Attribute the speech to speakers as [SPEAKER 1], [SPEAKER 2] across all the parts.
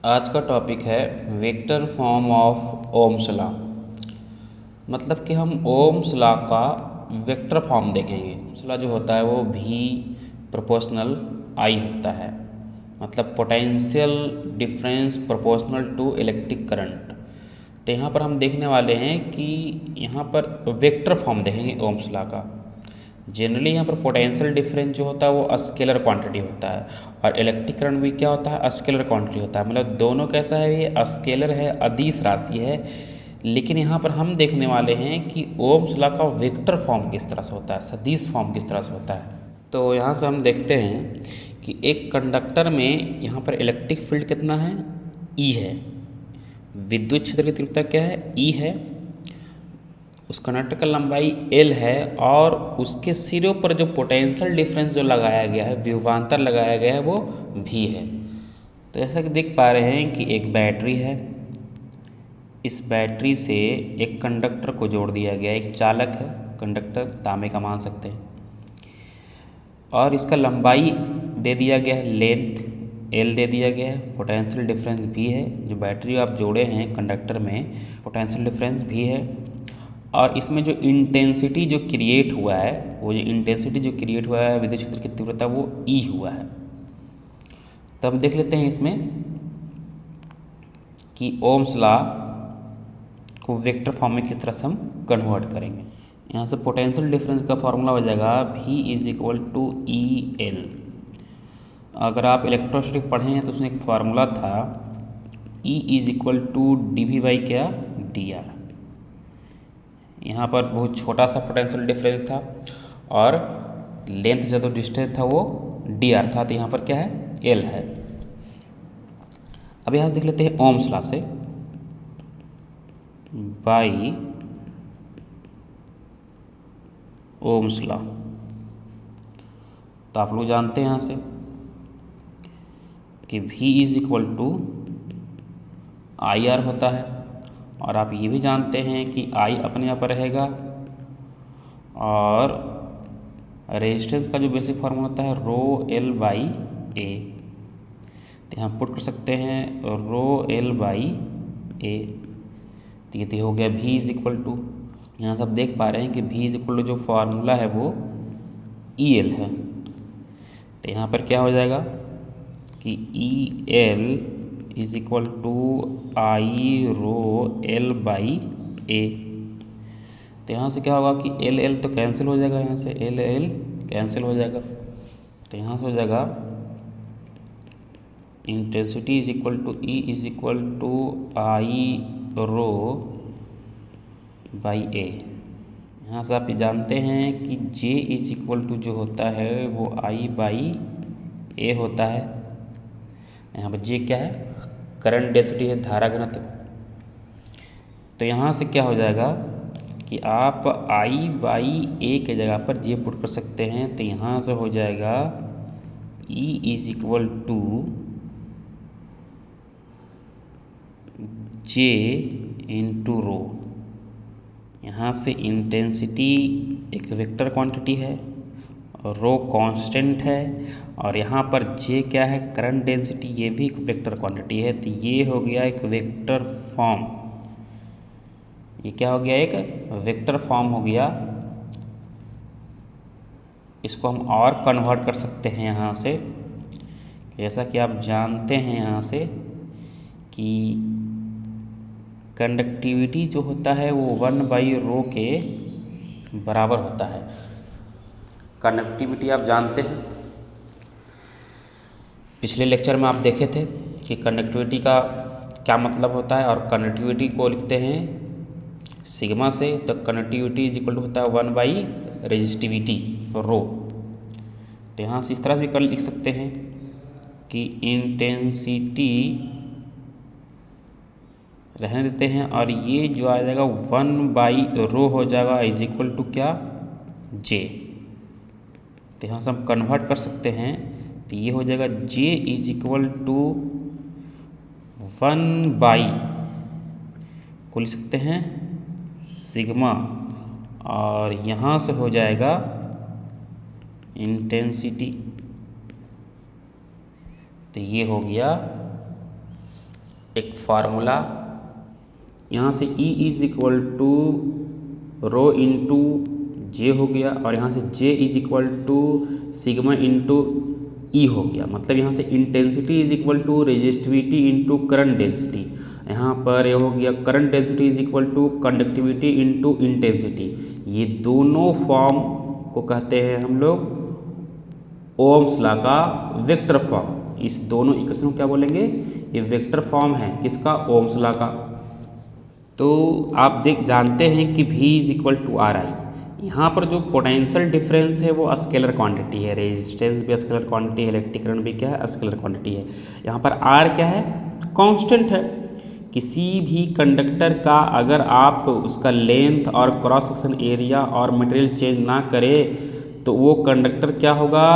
[SPEAKER 1] आज का टॉपिक है vector form of Ohm's law. मतलब कि हम ओम्स लॉ का वेक्टर फॉर्म देखेंगे। ओम्स लॉ जो होता है वो V प्रोपोर्शनल I होता है, मतलब potential difference proportional to electric current. तो यहाँ पर हम देखने वाले हैं कि यहाँ पर वेक्टर फॉर्म देखेंगे ओम्स लॉ का। जनरली यहाँ पर पोटेंशियल डिफरेंस जो होता है वो स्केलर क्वांटिटी होता है और इलेक्ट्रिक करंट भी क्या होता है, स्केलर क्वांटिटी होता है। मतलब दोनों कैसा है, ये स्केलर है, अदिश राशि है। लेकिन यहाँ पर हम देखने वाले हैं कि ओम्स लॉ का वेक्टर फॉर्म किस तरह से होता है, सदिश फॉर्म किस तरह से होता है। तो यहाँ से हम देखते हैं कि एक कंडक्टर में यहाँ पर इलेक्ट्रिक फील्ड कितना है, E है। विद्युत क्षेत्र की तीव्रता क्या है, E है। उस कंडक्टर का लंबाई L है और उसके सिरों पर जो पोटेंशियल डिफरेंस जो लगाया गया है, विभवांतर लगाया गया है, वो V है। तो जैसा कि देख पा रहे हैं कि एक बैटरी है, इस बैटरी से एक कंडक्टर को जोड़ दिया गया, एक चालक है, कंडक्टर तांबे का मान सकते हैं, और इसका लंबाई दे दिया गया है, लेंथ L दे दिया गया है, पोटेंशियल डिफरेंस V है। जो बैटरी आप जोड़े हैं कंडक्टर में, पोटेंशियल डिफरेंस V है। और इसमें जो इंटेंसिटी जो क्रिएट हुआ है, वो जो इंटेंसिटी जो क्रिएट हुआ है विद्युत क्षेत्र की तीव्रता, वो E हुआ है। तब देख लेते हैं इसमें कि ओम्स लॉ को वेक्टर फॉर्म में किस तरह से हम कन्वर्ट करेंगे। यहाँ से पोटेंशियल डिफरेंस का फॉर्मूला हो जाएगा V is equal to EL। अगर आप इलेक्ट्रोस्टैटिक पढ़े हैं तो उसमें एक फार्मूला था, E is equal to dV by क्या, dr। यहाँ पर बहुत छोटा सा पोटेंशियल डिफरेंस था और लेंथ जो डिस्टेंस था वो dr था, तो यहाँ पर क्या है, L है। अब यहाँ देख लेते हैं ओम्स लॉ से, बाई ओम्स लॉ। तो आप लोग जानते हैं यहाँ से कि V is equal to IR होता है, और आप ये भी जानते हैं कि I अपने यहाँ पर रहेगा और रेजिस्टेंस का जो बेसिक फार्मूला होता है रो L बाई A। तो यहाँ पुट कर सकते हैं रो L बाई A। तो ये हो गया V इज इक्वल टू, यहाँ से आप देख पा रहे हैं कि V इज इक्वल टू जो फार्मूला है वो EL है। तो यहाँ पर क्या हो जाएगा कि EL is equal to I rho L by A। तो यहाँ से क्या होगा कि L तो कैंसिल हो जाएगा, यहाँ से L कैंसिल हो जाएगा। तो यहाँ से हो जाएगा intensity is equal to E is equal to I rho by A। यहाँ से आप जानते हैं कि J इज इक्वल टू जो होता है वो I बाई A होता है। यहाँ पर J क्या है, करंट डेंसिटी है, धारा घनत्व। तो यहाँ से क्या हो जाएगा कि आप I बाई A के जगह पर J पुट कर सकते हैं। तो यहाँ से हो जाएगा E is equal to J into rho. यहाँ से इंटेंसिटी एक वेक्टर क्वांटिटी है, रो कांस्टेंट है, और यहाँ पर J क्या है, करंट डेंसिटी, ये भी एक वेक्टर क्वांटिटी है। तो ये हो गया एक वेक्टर फॉर्म, ये क्या हो गया, एक वेक्टर फॉर्म हो गया। इसको हम और कन्वर्ट कर सकते हैं यहाँ से, जैसा कि आप जानते हैं यहाँ से कि कंडक्टिविटी जो होता है वो 1 बाई रो के बराबर होता है। कंडक्टिविटी आप जानते हैं, पिछले लेक्चर में आप देखे थे कि कंडक्टिविटी का क्या मतलब होता है, और कंडक्टिविटी को लिखते हैं सिग्मा से। तो कंडक्टिविटी इज इक्वल टू होता है 1 बाई रेजिस्टिविटी रो। तो यहाँ से इस तरह से भी कर लिख सकते हैं कि इंटेंसिटी रहने देते हैं, और ये जो आ जाएगा 1 बाई रो हो जाएगा इज इक्वल टू क्या, J। तो यहाँ से हम कन्वर्ट कर सकते हैं। तो ये हो जाएगा J is equal to 1 by को लिख सकते हैं सिग्मा, और यहाँ से हो जाएगा इंटेंसिटी। तो ये हो गया एक फार्मूला, यहाँ से E is equal to rho into J हो गया, और यहाँ से J is equal to sigma into E हो गया। मतलब यहाँ से intensity is equal to resistivity into current density. यहाँ पर ये हो गया current density is equal to conductivity into intensity. ये दोनों फॉर्म को कहते हैं हम लोग ओम्स लॉ का वेक्टर फॉर्म। इस दोनों इक्वेशन को क्या बोलेंगे? ये वेक्टर फॉर्म है किसका? ओम्स लॉ का। तो आप जानते हैं कि V is equal to R I. यहाँ पर जो पोटेंशियल डिफरेंस है वो स्केलर क्वांटिटी है, रेजिस्टेंस भी स्केलर क्वांटिटी है, इलेक्ट्रिक करंट भी क्या है? स्केलर क्वांटिटी है। यहाँ पर R क्या है? कांस्टेंट है। किसी भी कंडक्टर का अगर आप उसका लेंथ और क्रॉस सेक्शन एरिया और मटेरियल चेंज ना करें तो वो कंडक्टर क्या होगा?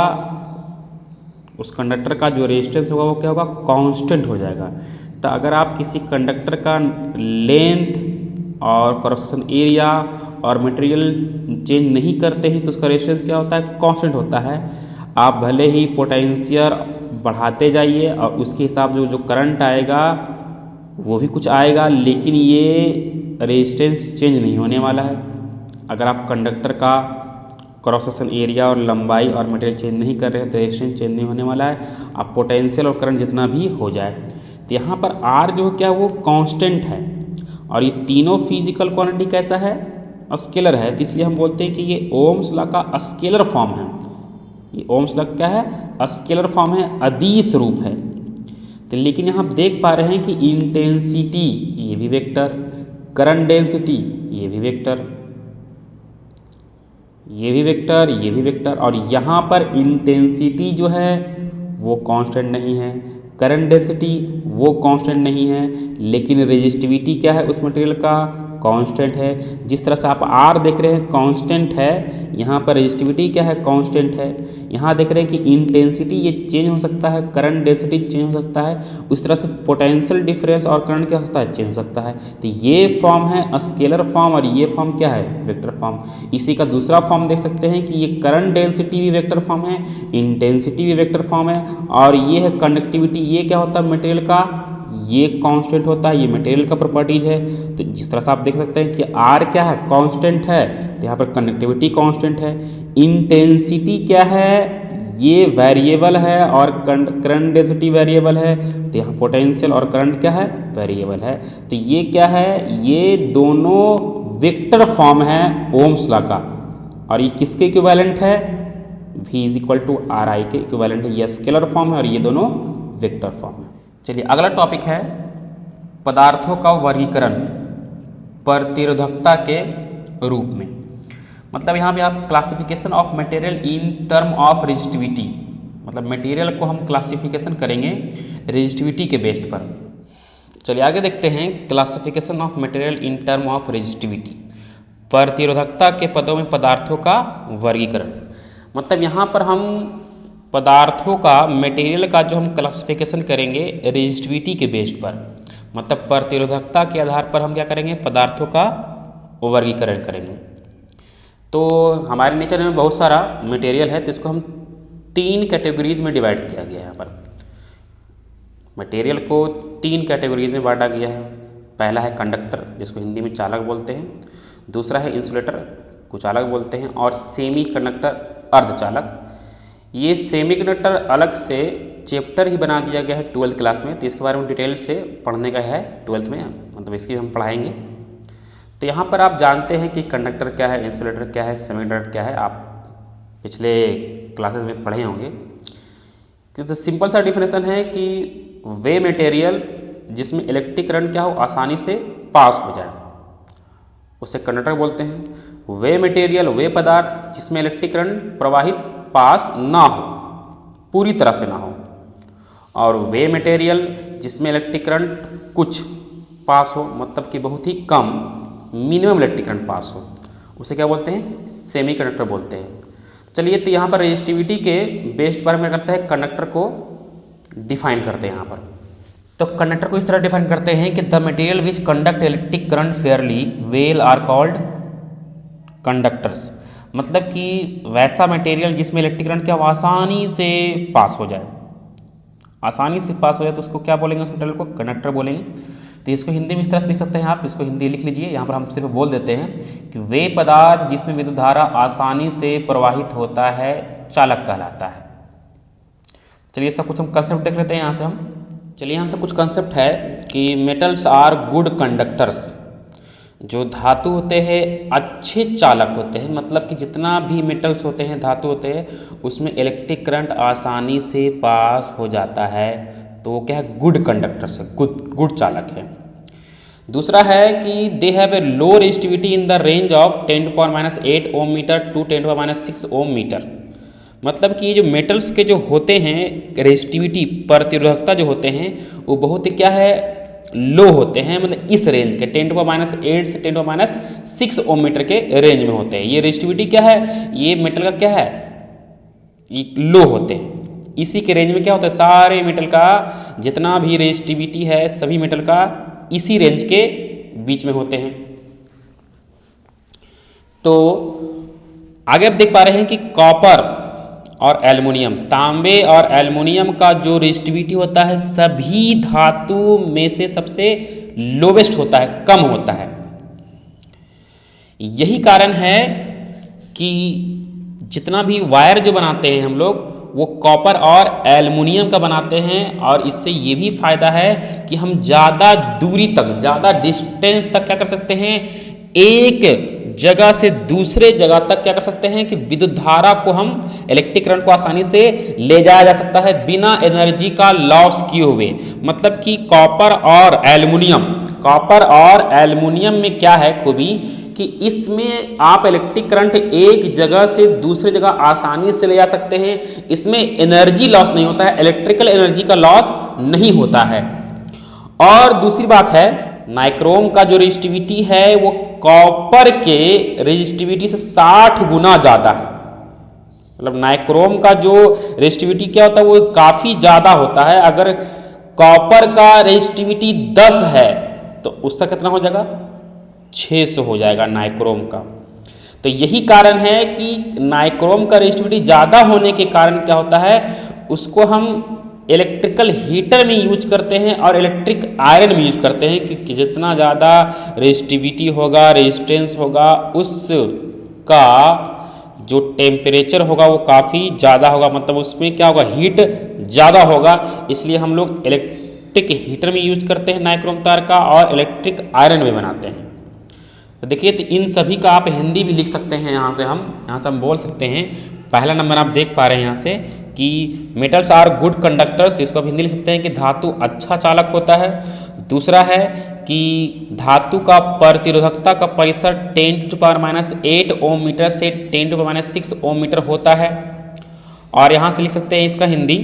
[SPEAKER 1] उस कंडक्टर का जो रेजिस्टेंस होगा वो क्या होगा? कांस्टेंट हो जाएगा। तो अगर आप किसी कंडक्टर का लेंथ और क्रॉस सेक्शन एरिया और मटेरियल चेंज नहीं करते हैं तो उसका रेजिस्टेंस क्या होता है? कांस्टेंट होता है। आप भले ही पोटेंशियल बढ़ाते जाइए और उसके हिसाब से जो करंट आएगा वो भी कुछ आएगा, लेकिन ये रेजिस्टेंस चेंज नहीं होने वाला है। अगर आप कंडक्टर का क्रॉस सेक्शन एरिया और लंबाई और मटेरियल चेंज नहीं कर रहे हैं तो रेजिस्टेंस चेंज नहीं होने वाला है, आप पोटेंशियल और करंट जितना भी हो जाए। तो यहाँ पर R जो क्या वो कांस्टेंट है, और ये तीनों फिजिकल क्वांटिटी कैसा है? स्केलर है। तो इसलिए हम बोलते हैं कि ये ओम्स लॉ का स्केलर फॉर्म है। ये ओम्स लॉ क्या है? स्केलर फॉर्म है, अदिश रूप है। तो लेकिन यहाँ आप देख पा रहे हैं कि इंटेंसिटी ये भी वेक्टर, करंट डेंसिटी ये भी वेक्टर, ये भी वेक्टर, ये भी वेक्टर, और यहाँ पर इंटेंसिटी जो है वो कांस्टेंट नहीं है, करंट डेंसिटी वो कांस्टेंट नहीं है, लेकिन रेजिस्टिविटी क्या है उस मटेरियल का? कांस्टेंट है। जिस तरह से आप R देख रहे हैं कांस्टेंट है, यहाँ पर रेजिस्टिविटी क्या है? कांस्टेंट है। यहाँ देख रहे हैं कि इंटेंसिटी ये चेंज हो सकता है, करंट डेंसिटी चेंज हो सकता है, उस तरह से पोटेंशियल डिफरेंस और करंट क्या हो सकता है? चेंज हो सकता है। तो ये फॉर्म है स्केलर फॉर्म, और ये फॉर्म क्या है? Vector form. इसी का दूसरा फॉर्म देख सकते हैं कि ये करंट डेंसिटी भी वेक्टर फॉर्म है, इंटेंसिटी भी वेक्टर फॉर्म है, और ये है कंडक्टिविटी। ये क्या होता है मटेरियल का? ये कांस्टेंट होता है, ये मटेरियल का प्रॉपर्टीज है। तो जिस तरह से आप देख सकते हैं कि R क्या है? कांस्टेंट है, तो यहाँ पर कंडक्टिविटी कांस्टेंट है। इंटेंसिटी क्या है? ये वेरिएबल है, और करंट डेंसिटी वेरिएबल है, तो यहाँ पोटेंशियल और करंट क्या है? वेरिएबल है। तो ये क्या है? ये दोनों वेक्टर फॉर्म है ओम्स लॉ का, और ये किसके इक्विवेलेंट है? V is equal to R I के इक्विवेलेंट है। ये स्केलर फॉर्म है और ये दोनों वेक्टर फॉर्म है। चलिए अगला टॉपिक है पदार्थों का वर्गीकरण प्रतिरोधकता के रूप में। मतलब यहाँ पे आप classification of material in term of resistivity, मतलब मटेरियल को हम क्लासिफिकेशन करेंगे रेजिस्टिविटी के बेस्ड पर। चलिए आगे देखते हैं classification of material in term of resistivity, प्रतिरोधकता के पदों में पदार्थों का वर्गीकरण। मतलब यहाँ पर हम पदार्थों का, मटेरियल का जो हम क्लासिफिकेशन करेंगे रेजिस्टिविटी के बेस्ड पर, मतलब प्रतिरोधकता के आधार पर हम क्या करेंगे? पदार्थों का वर्गीकरण करेंगे। तो हमारे नेचर में बहुत सारा मटेरियल है, तो इसको हम 3 कैटेगरीज में डिवाइड किया गया है। यहाँ पर मटेरियल को 3 कैटेगरीज में बांटा गया है। पहला है कंडक्टर, जिसको हिंदी में चालक बोलते हैं, दूसरा है इंसुलेटर को चालक बोलते हैं, और सेमी कंडक्टर अर्धचालक। ये सेमीकंडक्टर अलग से चैप्टर ही बना दिया गया है 12th क्लास में, तो इसके बारे में डिटेल से पढ़ने का है 12th में, मतलब इसकी हम पढ़ाएंगे। तो यहाँ पर आप जानते हैं कि कंडक्टर क्या है, इंसुलेटर क्या है, सेमीकंडक्टर क्या है, आप पिछले क्लासेस में पढ़े होंगे। तो सिंपल सा डिफिनेशन है कि वे मटेरियल जिसमें इलेक्ट्रिक करंट क्या हो, आसानी से पास हो जाए, उसे कंडक्टर बोलते हैं। वे मटेरियल, वे पदार्थ जिसमें इलेक्ट्रिक करंट प्रवाहित पास ना हो, पूरी तरह से ना हो, और वे मटेरियल जिसमें इलेक्ट्रिक करंट कुछ पास हो, मतलब कि बहुत ही कम, मिनिमम इलेक्ट्रिक करंट पास हो, उसे क्या बोलते हैं? सेमीकंडक्टर बोलते हैं। चलिए तो यहाँ पर रेजिस्टिविटी के बेस्ड पर क्या करते हैं? कंडक्टर को डिफाइन करते हैं। यहाँ पर तो कंडक्टर को इस तरह डिफाइन करते हैं कि the material which conduct electric current fairly well are called conductors. मतलब कि वैसा मटेरियल जिसमें इलेक्ट्रिक करंट क्या आसानी से पास हो जाए, आसानी से पास हो जाए तो उसको क्या बोलेंगे, उस मेटेरियल को कंडक्टर बोलेंगे। तो इसको हिंदी में इस तरह से लिख सकते हैं आप, इसको हिंदी लिख लीजिए। यहाँ पर हम सिर्फ बोल देते हैं कि वे पदार्थ जिसमें विद्युत धारा आसानी से प्रवाहित होता है चालक कहलाता है। चलिए इसका कुछ हम कंसेप्ट देख लेते हैं यहाँ से हम। चलिए यहाँ से कुछ कंसेप्ट है कि मेटल्स आर गुड कंडक्टर्स। जो धातु होते हैं अच्छे चालक होते हैं, मतलब कि जितना भी मेटल्स होते हैं, धातु होते हैं, उसमें इलेक्ट्रिक करंट आसानी से पास हो जाता है, तो वो क्या है, गुड कंडक्टर्स है, गुड चालक है। दूसरा है कि they have a low resistivity in the range of 10⁻8 ohm metre to 10⁻6 ohm metre. मतलब कि ये जो मेटल्स के जो होते हैं रेजिस्टिविटी, प्रतिरोधकता जो होते हैं, वो बहुत ही क्या है, लो होते हैं, मतलब इस रेंज के 10⁻8 से 10⁻6 ओम मीटर के रेंज में होते हैं। ये रेजिस्टिविटी क्या है, ये मेटल का क्या है, ये लो होते हैं। इसी के रेंज में क्या होता है, सारे मेटल का जितना भी रेजिस्टिविटी है, सभी मेटल का इसी रेंज के बीच में होते हैं। तो आगे आप देख पा रहे हैं कि कॉपर और एल्युमिनियम, तांबे और एल्युमिनियम का जो रेजिस्टिविटी होता है सभी धातु में से सबसे लोवेस्ट होता है, कम होता है। यही कारण है कि जितना भी वायर जो बनाते हैं हम लोग, वो कॉपर और एल्युमिनियम का बनाते हैं। और इससे ये भी फायदा है कि हम ज़्यादा दूरी तक, ज़्यादा डिस्टेंस तक क्या कर सकते हैं, एक जगह से दूसरे जगह तक क्या कर सकते हैं कि विद्युत धारा को हम, इलेक्ट्रिक करंट को आसानी से ले जाया जा सकता है बिना एनर्जी का लॉस किए हुए। मतलब कि कॉपर और एल्युमिनियम में क्या है खूबी कि इसमें आप इलेक्ट्रिक करंट एक जगह से दूसरे जगह आसानी से ले जा सकते हैं। इसमें एनर्जी लॉस नहीं होता है, इलेक्ट्रिकल एनर्जी का लॉस नहीं होता है। और दूसरी बात है, नाइक्रोम का जो रेजिस्टिविटी है वो कॉपर के रेजिस्टिविटी से 60 गुना ज़्यादा है। मतलब नाइक्रोम का जो रेजिस्टिविटी क्या होता है, वो काफ़ी ज़्यादा होता है। अगर कॉपर का रेजिस्टिविटी 10 है तो उसका कितना हो जाएगा, 600 हो जाएगा नाइक्रोम का। तो यही कारण है कि नाइक्रोम का रेजिस्टिविटी ज़्यादा होने के कारण क्या होता है, उसको हम इलेक्ट्रिकल हीटर में यूज करते हैं और इलेक्ट्रिक आयरन में यूज करते हैं, क्योंकि जितना ज़्यादा रेजिस्टिविटी होगा, रेजिस्टेंस होगा, उसका जो टेम्परेचर होगा वो काफ़ी ज़्यादा होगा। मतलब उसमें क्या होगा, हीट ज़्यादा होगा। इसलिए हम लोग इलेक्ट्रिक हीटर में यूज करते हैं नाइक्रोम तार का, और इलेक्ट्रिक आयरन में बनाते हैं। तो देखिए, तो इन सभी का आप हिंदी भी लिख सकते हैं। यहाँ से हम बोल सकते हैं, पहला नंबर आप देख पा रहे हैं यहाँ से कि मेटल्स आर गुड कंडक्टर्स, तो इसको आप हिंदी लिख सकते हैं कि धातु अच्छा चालक होता है। दूसरा है कि धातु का प्रतिरोधकता का परिसर 10⁻8 ओम मीटर से 10⁻6 ओम मीटर होता है। और यहाँ से लिख सकते हैं इसका हिंदी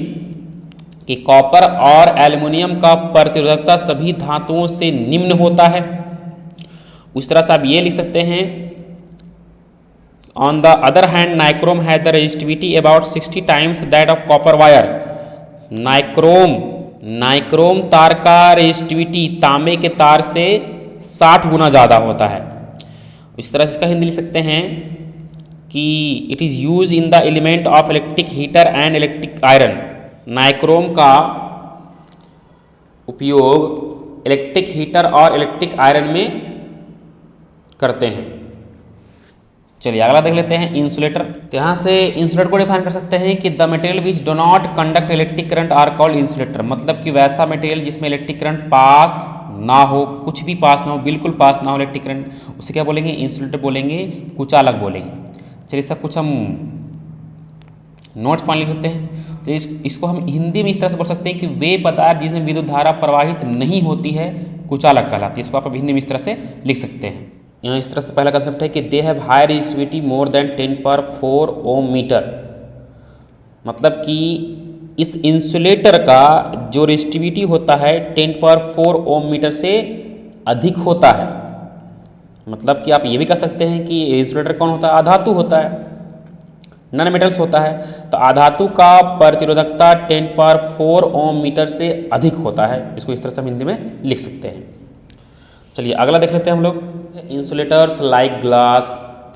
[SPEAKER 1] कि कॉपर और एल्युमिनियम का प्रतिरोधकता सभी धातुओं से निम्न होता है। उस तरह से आप ये लिख सकते हैं, on the other hand nichrome has the resistivity about 60 times that of copper wire. Nichrome तार का रेजिस्टिविटी तांबे के तार से 60 गुना ज़्यादा होता है। इस तरह से इसका हिंदी लिख सकते हैं कि it is use in the element of electric heater and electric iron. Nichrome का उपयोग इलेक्ट्रिक हीटर और इलेक्ट्रिक आयरन में करते हैं। चलिए अगला देख लेते हैं, इंसुलेटर। तो यहाँ से इंसुलेटर को डिफाइन कर सकते हैं कि the material which do not conduct electric current are called insulator. मतलब कि वैसा मटेरियल जिसमें इलेक्ट्रिक करंट पास ना हो, कुछ भी पास ना हो, बिल्कुल पास ना हो इलेक्ट्रिक करंट, उसे क्या बोलेंगे, इंसुलेटर बोलेंगे, कुचालक बोलेंगे। चलिए इसका कुछ हम नोट्स पॉइंट लिख सकते हैं। तो इसको हम हिंदी में इस तरह से बोल सकते हैं कि वे पदार्थ जिसमें विद्युत धारा प्रवाहित नहीं होती है कुचालक कहलाती है। इसको आप हिंदी में इस तरह से लिख सकते हैं। यहाँ इस तरह से पहला कंसेप्ट है कि they have high resistivity more than 10⁴ ohm metre. मतलब कि इस इंसुलेटर का जो रेजिस्टिविटी होता है 10⁴ ओम मीटर से अधिक होता है। मतलब कि आप ये भी कह सकते हैं कि इंसुलेटर कौन होता है, अधातु होता है, नॉन मेटल्स होता है। तो अधातु का प्रतिरोधकता 10⁴ ओम मीटर से अधिक होता है। इसको इस तरह से हम हिंदी में लिख सकते हैं। चलिए अगला देख लेते हैं हम लोग, insulators like glass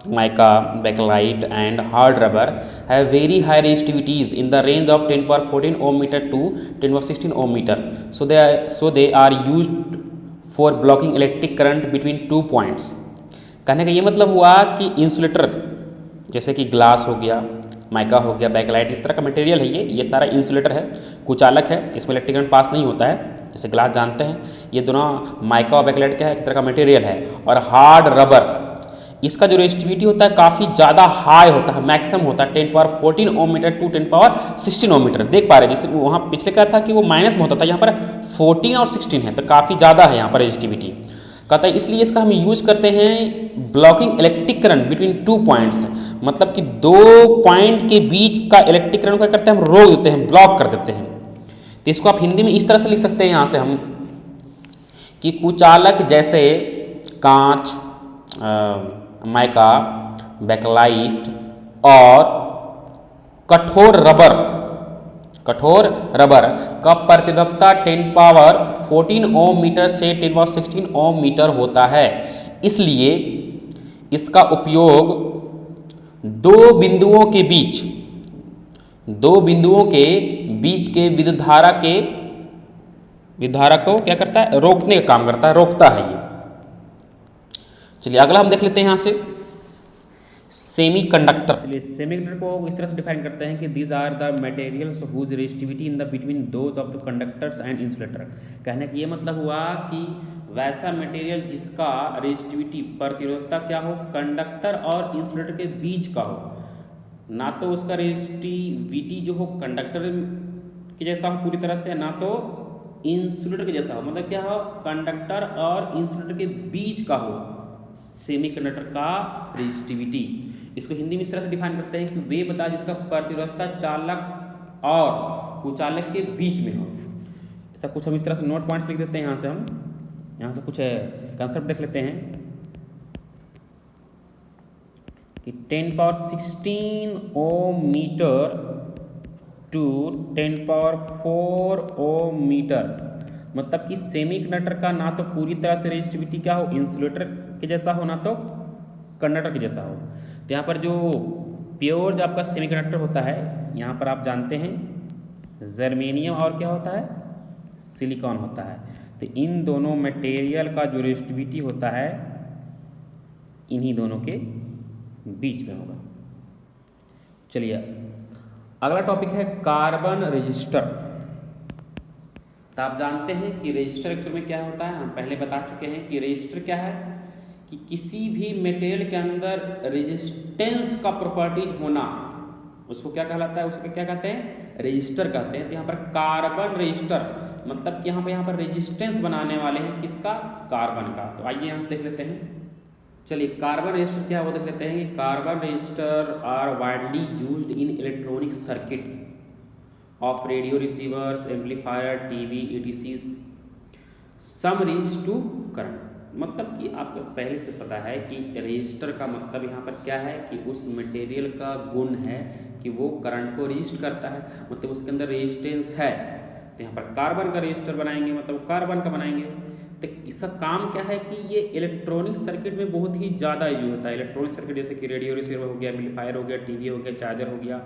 [SPEAKER 1] mica, bakelite and hard rubber have very high resistivities in the range of 10 power 14 ohm meter to 10 power 16 ohm meter. So they are used for blocking electric current between 2 points. कहने का ये मतलब हुआ कि insulator जैसे कि glass हो गया, माइका हो गया, बैकलाइट, इस तरह का मटेरियल है ये सारा इंसुलेटर है, कुचालक है, इसमें इलेक्ट्रिक करंट पास नहीं होता है। जैसे ग्लास जानते हैं, ये दोनों माइका और बैकलाइट क्या है, एक तरह का मटेरियल है। और हार्ड रबर, इसका जो रेजिस्टिविटी होता है काफ़ी ज़्यादा हाई होता है, मैक्सिमम होता है 10 power 14 ohm metre to 10 power 16 ohm metre. देख पा रहे हैं, जैसे वहाँ पिछले क्या था कि वो माइनस में होता था, यहाँ पर 14 और 16 है, तो काफ़ी ज़्यादा है यहाँ पर रेजिस्टिविटी। कहता है इसलिए इसका हम यूज करते हैं blocking electric current between 2 points, मतलब कि 2 पॉइंट के बीच का इलेक्ट्रिक करंट क्या करते हैं, हम रोक देते हैं, ब्लॉक कर देते हैं। तो इसको आप हिंदी में इस तरह से लिख सकते हैं यहाँ से हम कि कुचालक जैसे कांच, माइका, बैकलाइट और कठोर रबर का प्रतिरोधकता 10 पावर 14 ओम मीटर से 10 पावर 16 ओम मीटर होता है। इसलिए इसका उपयोग दो बिंदुओं के बीच के विद्युत धारा को क्या करता है, रोकने का काम करता है, रोकता है ये। चलिए अगला हम देख लेते हैं यहाँ से सेमीकंडक्टर। चलिए सेमीकंडक्टर को इस तरह से डिफाइन करते हैं कि these are the materials whose resistivity in the between those of the conductors and insulator. कहने का ये मतलब हुआ कि वैसा मटेरियल जिसका रेजिस्टिविटी, प्रतिरोधकता क्या हो, कंडक्टर और इंसुलेटर के बीच का हो। ना तो उसका रेजिस्टिविटी जो हो कंडक्टर के जैसा हो पूरी तरह से, ना तो इंसुलेटर के जैसा हो, मतलब क्या हो, कंडक्टर और इंसुलेटर के बीच का हो सेमीकंडक्टर का रेजिस्टिविटी। इसको हिंदी में इस तरह से डिफाइन करते हैं कि वे बता जिसका प्रतिरोधकता चालक और कुचालक के बीच में हो। ऐसा कुछ हम इस तरह से नोट पॉइंट्स लिख देते हैं। यहाँ से कुछ कंसेप्ट देख लेते हैं कि 10 power 16 ohm metre to 10 power 4 ohm metre, मतलब कि सेमीकंडक्टर का ना तो पूरी तरह से रेजिस्टिविटी क्या हो, इंसुलेटर के जैसा हो, ना तो कंडक्टर के जैसा हो। तो यहाँ पर जो प्योर जो आपका सेमीकंडक्टर होता है, यहाँ पर आप जानते हैं जर्मेनियम और क्या होता है, सिलिकॉन होता है। तो इन दोनों मटेरियल का जो रेजिस्टिविटी होता है इन्हीं दोनों के बीच में होगा। चलिए अगला टॉपिक है कार्बन रजिस्टर। तो आप जानते हैं कि रजिस्टर एक्चुअल में क्या होता है, हम पहले बता चुके हैं कि रजिस्टर क्या है कि किसी भी मटेरियल के अंदर रेजिस्टेंस का प्रॉपर्टीज होना, उसको क्या कहलाता है, उसको क्या कहते हैं, रजिस्टर कहते हैं। तो यहाँ पर कार्बन रजिस्टर मतलब कि यहाँ पर रेजिस्टेंस बनाने वाले हैं किसका, कार्बन का। तो आइए यहाँ से देख लेते हैं। चलिए कार्बन रजिस्टर क्या है वो देख लेते हैं कि carbon resistor are widely used in electronic circuit of radio receivers, amplifier, TV, etc. some reach to current। मतलब कि आपको पहले से पता है कि रजिस्टर का मतलब यहाँ पर क्या है कि उस मटेरियल का गुण है कि वो करंट को रजिस्ट करता है, मतलब उसके अंदर रेजिस्टेंस है। तो यहाँ पर कार्बन का रजिस्टर बनाएंगे, मतलब कार्बन का बनाएंगे। तो इसका काम क्या है कि ये इलेक्ट्रॉनिक सर्किट में बहुत ही ज़्यादा यूज होता है। इलेक्ट्रॉनिक सर्किट जैसे कि रेडियो रिसीवर हो गया, एम्पलीफायर हो गया, टीवी हो गया, चार्जर हो गया,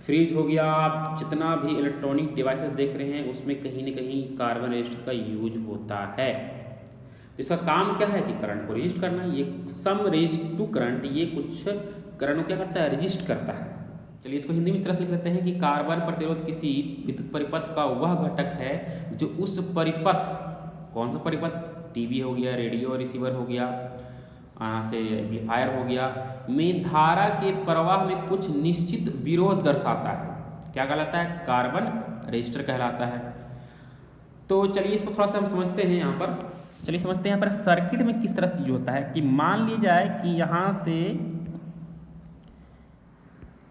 [SPEAKER 1] फ्रिज हो गया, आप जितना भी इलेक्ट्रॉनिक डिवाइसेस देख रहे हैं उसमें कहीं ना कहीं कार्बन रजिस्टर का यूज होता है। तो इसका काम क्या है कि करंट को रजिस्ट करना। ये सम रेजिस्ट टू करंट, ये कुछ करंट को क्या करता है, रजिस्ट करता है। चलिए इसको हिंदी में इस तरह से लिख देते हैं कि कार्बन प्रतिरोध किसी विद्युत परिपथ का वह घटक है जो उस परिपथ, कौन सा परिपथ, टीवी हो गया, रेडियो रिसीवर हो गया, यहाँ से एम्पलीफायर हो गया, में धारा के प्रवाह में कुछ निश्चित विरोध दर्शाता है। क्या कहलाता है, कार्बन रजिस्टर कहलाता है। तो चलिए इसको थोड़ा सा हम समझते हैं। यहाँ पर चलिए समझते हैं यहाँ पर सर्किट में किस तरह से यूज होता है कि मान ली जाए कि यहाँ से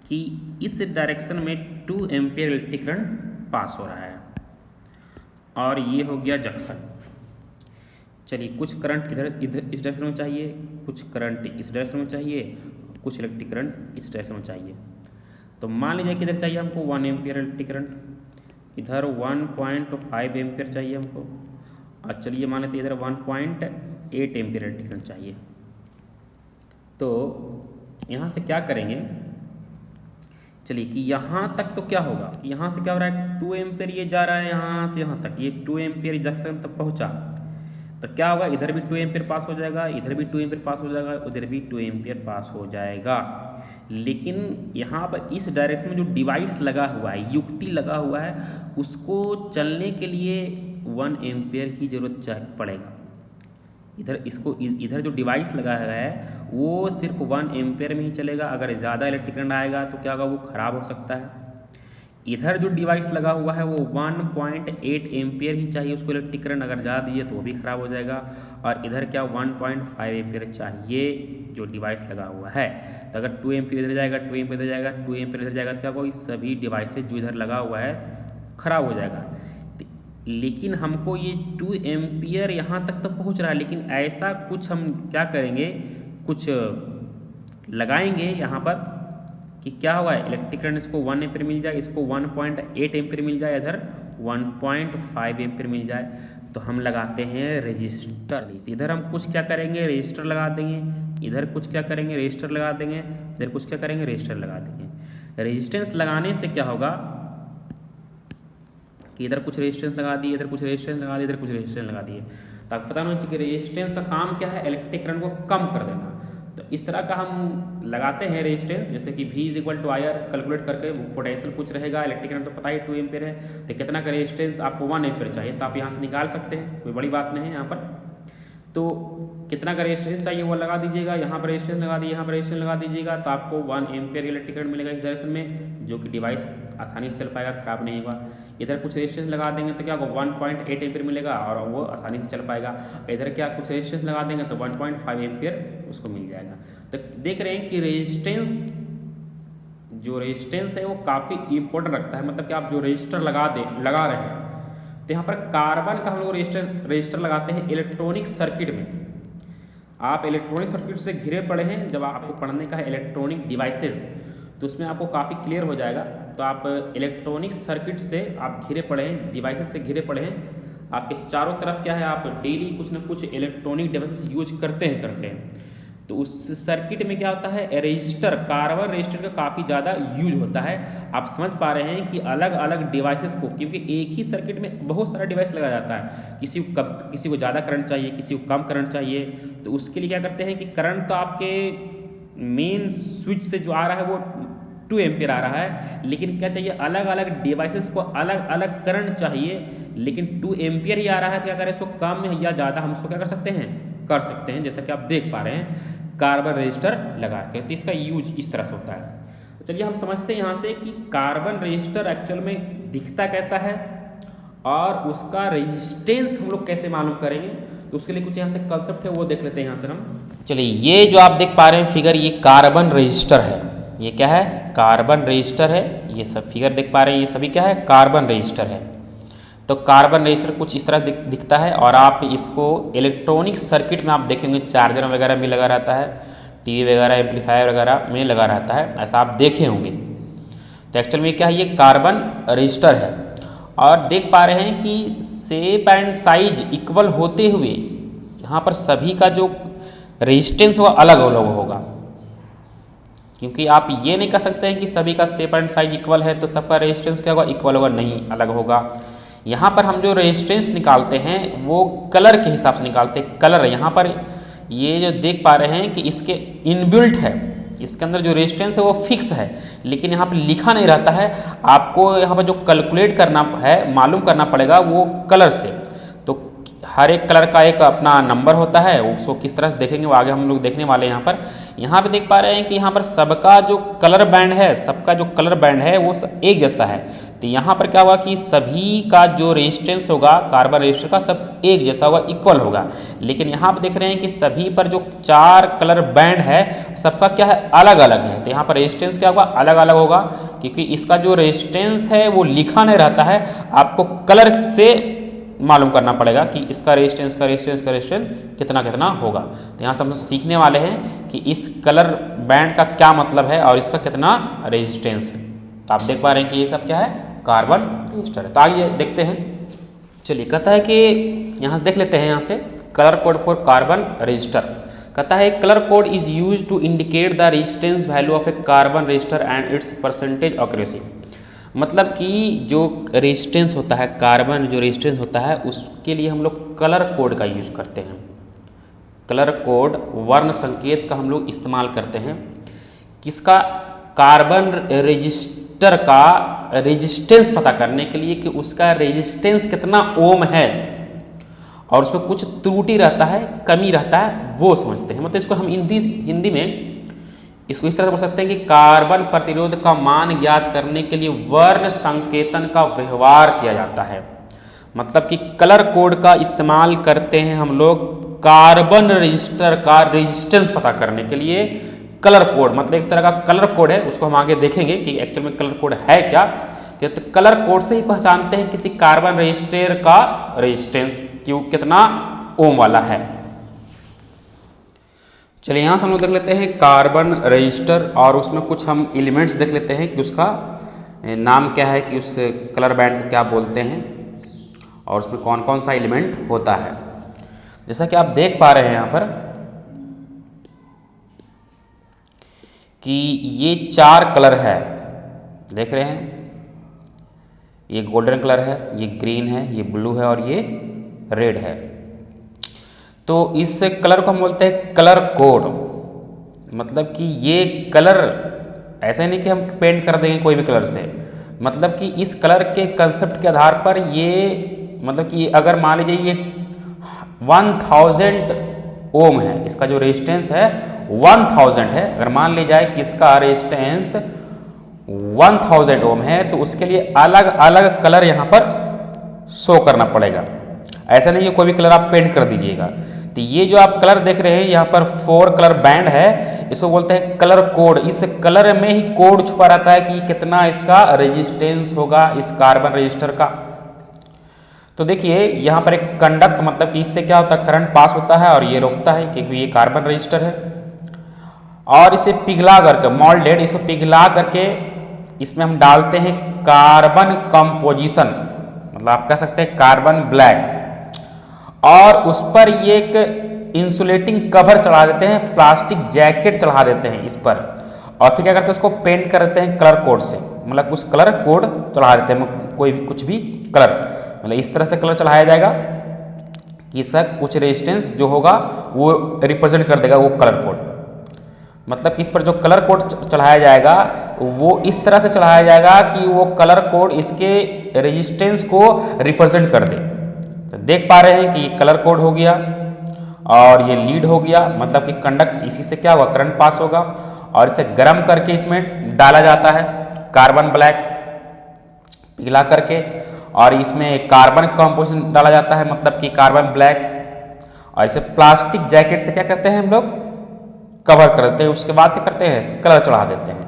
[SPEAKER 1] कि इस डायरेक्शन में 2 एम्पियर इलेक्ट्रिक करंट पास हो रहा है और ये हो गया जंक्शन। चलिए कुछ करंट इधर इस डायरेक्शन में चाहिए, कुछ करंट इस डायरेक्शन में चाहिए, कुछ इलेक्ट्रिक करंट इस डायरेक्शन में चाहिए। तो मान लीजिए कि इधर चाहिए हमको 1 एम्पियर इलेक्ट्रिक करंट, इधर 1.5 एम्पियर चाहिए हमको, और चलिए मान लेते इधर 1.8 एम्पियर इलेक्ट्रिक करंट चाहिए। तो यहाँ से क्या करेंगे, चलिए कि यहाँ तक तो क्या होगा, यहाँ से क्या हो रहा है 2 एम्पियर ये जा रहा है यहाँ से यहाँ तक, ये 2 एम्पियर जंक्शन तक पहुँचा, तो क्या होगा इधर भी 2 एम्पियर पास हो जाएगा, इधर भी 2 एम्पियर पास हो जाएगा, उधर भी 2 एम्पियर पास हो जाएगा। लेकिन यहाँ पर इस डायरेक्शन में जो डिवाइस लगा हुआ है, युक्ति लगा हुआ है, उसको चलने के लिए 1 एम्पियर की जरूरत पड़ेगा। इधर जो डिवाइस लगा है वो सिर्फ 1 एम्पियर में ही चलेगा। अगर ज़्यादा इलेक्ट्रिक करंट आएगा तो क्या होगा, वो ख़राब हो सकता है। इधर जो डिवाइस लगा हुआ है वो 1.8 एम्पियर ही चाहिए उसको इलेक्ट्रिक करंट, अगर ज़्यादा दिए तो वो भी ख़राब हो जाएगा। और इधर क्या 1.5 एम्पियर चाहिए जो डिवाइस लगा हुआ है। तो अगर 2 एम्पियर इधर जाएगा, 2 एम्पियर इधर जाएगा, 2 एम्पियर इधर जाएगा, तो क्या होगा, सभी डिवाइसेज जो इधर लगा हुआ है ख़राब हो जाएगा। लेकिन हमको ये 2 एम्पियर यहाँ तक तो पहुँच रहा है, लेकिन ऐसा कुछ हम क्या करेंगे, कुछ लगाएंगे यहाँ पर कि क्या हुआ है, इलेक्ट्रिक करंट इसको 1 एम्पियर मिल जाए, इसको 1.8 एम्पियर मिल जाए, इधर 1.5 एम्पियर मिल जाए। तो हम लगाते हैं रेजिस्टर। इधर हम कुछ क्या करेंगे, रेजिस्टर लगा देंगे, इधर कुछ क्या करेंगे, रेजिस्टर लगा देंगे, इधर कुछ क्या करेंगे, रेजिस्टर लगा देंगे। रेजिस्टेंस लगाने से क्या होगा कि इधर कुछ रेजिस्टेंस लगा दिए, इधर कुछ रेजिस्टेंस लगा दिए, इधर कुछ रेजिस्टेंस लगा दिए। तो आपको पता होना चाहिए कि रेजिस्टेंस का काम क्या है, इलेक्ट्रिक करंट को कम कर देना। तो इस तरह का हम लगाते हैं रेजिस्टेंस, जैसे कि V = IR कैलकुलेट करके, पोटेंशियल कुछ रहेगा, इलेक्ट्रिक करंट तो पता ही 2 एम्पियर है, तो कितना का रेजिस्टेंस आपको 1 एम्पियर चाहिए, तो आप यहाँ से निकाल सकते हैं, कोई बड़ी बात नहीं है यहाँ पर। तो कितना का रेजिस्टेंस चाहिए वो लगा दीजिएगा, यहाँ पर रेजिस्टेंस लगा दीजिए, यहाँ पर रेजिस्टेंस लगा दीजिएगा, तो आपको 1 एम्पियर इलेक्ट्रिक करंट मिलेगा इस डायरेक्शन में, जो कि डिवाइस आसानी से चल पाएगा, खराब नहीं होगा। इधर कुछ रेजिस्टेंस लगा देंगे तो क्या होगा, 1.8 एम्पियर मिलेगा और वो आसानी से चल पाएगा। इधर क्या कुछ रेजिस्टेंस लगा देंगे तो 1.5 एम्पियर उसको मिल जाएगा। तो देख रहे हैं कि रेजिस्टेंस है वो काफ़ी इंपॉर्टेंट रखता है। मतलब कि आप जो रजिस्टर लगा रहे हैं, तो यहाँ पर कार्बन का हम लोग रजिस्टर लगाते हैं इलेक्ट्रॉनिक सर्किट में। आप इलेक्ट्रॉनिक सर्किट से घिरे पड़े हैं, जब आपको पढ़ने का है इलेक्ट्रॉनिक डिवाइसेस, तो उसमें आपको काफ़ी क्लियर हो जाएगा। तो आप इलेक्ट्रॉनिक सर्किट से आप घिरे पड़े हैं, डिवाइसेस से घिरे पड़े हैं, आपके चारों तरफ क्या है, आप डेली कुछ ना कुछ इलेक्ट्रॉनिक डिवाइसेस यूज करते हैं। तो उस सर्किट में क्या होता है, रजिस्टर, कार्बन रजिस्टर का काफ़ी ज़्यादा यूज होता है। आप समझ पा रहे हैं कि अलग अलग डिवाइसेस को, क्योंकि एक ही सर्किट में बहुत सारा डिवाइस लगा जाता है, किसी को ज़्यादा करंट चाहिए, किसी को कम करंट चाहिए, तो उसके लिए क्या करते हैं कि करंट तो आपके मेन स्विच से जो आ रहा है वो 2 एम्पियर आ रहा है, लेकिन क्या चाहिए, अलग अलग डिवाइसेस को अलग अलग करंट चाहिए, लेकिन 2 एम्पियर ही आ रहा है, तो क्या करें, इसको कम या ज़्यादा हम इसको क्या कर सकते हैं, जैसा कि आप देख पा रहे हैं कार्बन रजिस्टर लगा के। तो इसका यूज इस तरह से होता है। तो चलिए हम समझते हैं यहाँ से कि कार्बन रजिस्टर एक्चुअल में दिखता कैसा है और उसका रेजिस्टेंस हम लोग कैसे मालूम करेंगे। तो उसके लिए कुछ यहाँ से कंसेप्ट है वो देख लेते हैं यहाँ से हम। चलिए ये जो आप देख पा रहे हैं फिगर, ये कार्बन रजिस्टर है। ये क्या है, कार्बन रजिस्टर है। ये सब फिगर देख पा रहे हैं, ये सभी क्या है, कार्बन रजिस्टर है। तो कार्बन रजिस्टर कुछ इस तरह दिखता है और आप इसको इलेक्ट्रॉनिक सर्किट में आप देखेंगे चार्जर वगैरह में लगा रहता है, टीवी वगैरह, एम्पलीफायर वगैरह में लगा रहता है, ऐसा आप देखे होंगे। तो एक्चुअल में क्या है, ये कार्बन रजिस्टर है और देख पा रहे हैं कि शेप एंड साइज इक्वल होते हुए यहाँ पर सभी का जो रेजिस्टेंस होगा अलग अलग होगा, क्योंकि आप ये नहीं कह सकते हैं कि सभी का शेप एंड साइज इक्वल है तो सबका रेजिस्टेंस क्या होगा, इक्वल होगा, नहीं, अलग होगा। यहाँ पर हम जो रेजिस्टेंस निकालते हैं वो कलर के हिसाब से निकालते हैं। कलर यहाँ पर ये जो देख पा रहे हैं कि इसके इनबिल्ट है, इसके अंदर जो रेजिस्टेंस है वो फिक्स है, लेकिन यहाँ पर लिखा नहीं रहता है। आपको यहाँ पर जो कैलकुलेट करना है, मालूम करना पड़ेगा वो कलर से। तो हर एक कलर का एक अपना नंबर होता है, उसको किस तरह से देखेंगे वो आगे हम लोग देखने वाले हैं। यहाँ पे देख पा रहे हैं कि यहाँ पर सबका जो कलर बैंड है वो एक जैसा है। तो यहाँ पर क्या होगा कि सभी का जो रेजिस्टेंस होगा कार्बन रजिस्टर का सब एक जैसा होगा, इक्वल होगा। लेकिन यहाँ पर देख रहे हैं कि सभी पर जो 4 कलर बैंड है सबका क्या है, अलग अलग है। तो यहाँ पर रेजिस्टेंस क्या होगा, अलग अलग होगा, क्योंकि इसका जो रेजिस्टेंस है वो लिखा नहीं रहता है, आपको कलर से मालूम करना पड़ेगा कि इसका रेजिस्टेंस कितना होगा। तो यहाँ से हम सीखने वाले हैं कि इस कलर बैंड का क्या मतलब है और इसका कितना रेजिस्टेंस है। तो आप देख पा रहे हैं कि ये सब क्या है, कार्बन रजिस्टर है। तो आइए देखते हैं। चलिए कहता है कि यहाँ से देख लेते हैं, यहाँ से colour code for carbon resistor कहता है colour code is use to indicate the resistance value of a carbon resistor and its percentage accuracy. मतलब कि जो रेजिस्टेंस होता है, कार्बन जो रेजिस्टेंस होता है, उसके लिए हम लोग कलर कोड का यूज करते हैं। कलर कोड वर्ण संकेत का हम लोग इस्तेमाल करते हैं किसका, कार्बन रजिस्टर का रेजिस्टेंस पता करने के लिए कि उसका रेजिस्टेंस कितना ओम है और उसमें कुछ त्रुटि रहता है, कमी रहता है, वो समझते हैं। मतलब इसको हम हिंदी में इसको इस तरह से बोल सकते हैं कि कार्बन प्रतिरोध का मान ज्ञात करने के लिए वर्ण संकेतन का व्यवहार किया जाता है। मतलब कि कलर कोड का इस्तेमाल करते हैं हम लोग कार्बन रजिस्टर का रेजिस्टेंस पता करने के लिए। कलर कोड मतलब एक तरह का कलर कोड है, उसको हम आगे देखेंगे कि एक्चुअल में कलर कोड है क्या। तो कलर कोड से ही पहचानते हैं किसी कार्बन रजिस्टर का रेजिस्टेंस क्यों कितना ओम वाला है। चलिए यहाँ से हम लोग देख लेते हैं कार्बन रजिस्टर और उसमें कुछ हम एलिमेंट्स देख लेते हैं कि उसका नाम क्या है, कि उस कलर बैंड को क्या बोलते हैं और उसमें कौन कौन सा एलिमेंट होता है। जैसा कि आप देख पा रहे हैं यहाँ पर कि ये 4 कलर है, देख रहे हैं, ये गोल्डन कलर है, ये ग्रीन है, ये ब्लू है और ये रेड है। तो इस कलर को हम बोलते हैं कलर कोड। मतलब कि ये कलर ऐसा नहीं कि हम पेंट कर देंगे कोई भी कलर से, मतलब कि इस कलर के कंसेप्ट के आधार पर ये मतलब कि अगर मान लीजिए ये 1000 ओम है, इसका जो रेजिस्टेंस है 1000 है, अगर मान ली जाए कि इसका रेजिस्टेंस 1000 ओम है तो उसके लिए अलग अलग कलर यहाँ पर शो करना पड़ेगा। ऐसा नहीं है कोई भी कलर आप पेंट कर दीजिएगा। तो ये जो आप कलर देख रहे हैं यहाँ पर 4 कलर बैंड है, इसको बोलते हैं कलर कोड। इस कलर में ही कोड छुपा रहता है कि कितना इसका रेजिस्टेंस होगा इस कार्बन रजिस्टर का। तो देखिए यहाँ पर एक कंडक्ट, मतलब कि इससे क्या होता है, करंट पास होता है और ये रोकता है क्योंकि ये कार्बन रजिस्टर है। और इसे पिघला करके मोल्डेड, इसको पिघला करके इसमें हम डालते हैं कार्बन कंपोजिशन, मतलब आप कह सकते हैं कार्बन ब्लैक, और उस पर ये एक इंसुलेटिंग कवर चढ़ा देते हैं, प्लास्टिक जैकेट चढ़ा देते हैं इस पर, और फिर क्या करते हैं उसको पेंट कर देते हैं कलर कोड से। मतलब उस कलर कोड चढ़ा देते हैं कोई भी कुछ भी कलर, मतलब इस तरह से कलर चढ़ाया जाएगा कि इसका कुछ रेजिस्टेंस जो होगा वो रिप्रेजेंट कर देगा वो कलर कोड। मतलब इस पर जो कलर कोड चढ़ाया जाएगा वो इस तरह से चढ़ाया जाएगा कि वो कलर कोड इसके रेजिस्टेंस को रिप्रेजेंट कर दे। तो देख पा रहे हैं कि ये कलर कोड हो गया और ये लीड हो गया, मतलब कि कंडक्ट, इसी से क्या होगा, करंट पास होगा और इसे गर्म करके इसमें डाला जाता है कार्बन ब्लैक पिघला करके, और इसमें कार्बन कंपोजिशन डाला जाता है, मतलब कि कार्बन ब्लैक, और इसे प्लास्टिक जैकेट से क्या करते हैं हम लोग, कवर कर देते हैं। उसके बाद क्या करते हैं, कलर चढ़ा देते हैं।